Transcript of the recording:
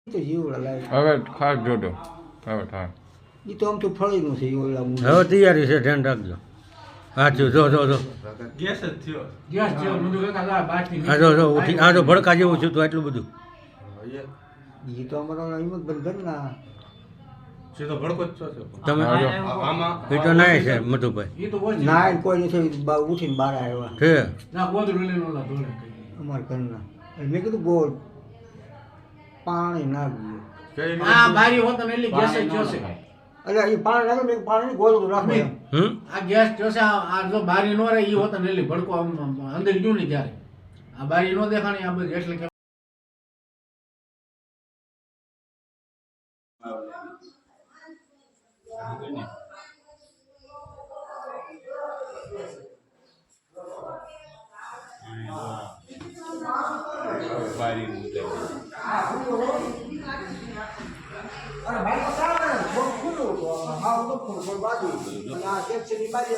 તો જીવડા લાગે હવે ખાસ જોજો હવે થાય એ તો આમ તો ફળીનું છે જીવડા હવે તૈયારી છે ધ્યાન રાખજો હા જો જો જો જો ગેસ જ થયો હા જો ઉઠી આ જો ભડકા જેવું છું તો એટલું બધું એ તો અમારા હિંમતભાઈ ઘરના સીધો ભડકો જ છો તમે આમાં એ તો નાય છે મધુભાઈ ના કોઈ નથી ઉઠીને બહાર આવ્યા છે અમારા ઘરના એટલે મેં કીધું ગોળ પાણી નાખીએ બારી હોત ને એટલી ગેસ જ જોશે એટલે એ પાણી નાખે મેં પાણી ગોળ રાખો એમ આ ગેસ જોશે આ જો બારી નો રહે ઈ હોત ને એટલી ભડકો અંદર ગયું ને ત્યારે આ બારી નો દેખાણી આ બધું એટલે અરે ભાઈ તો સારા ને થોડું ખુલ્લું હા તો થોડું બાજુ અને આ કેપ્સની બાજુ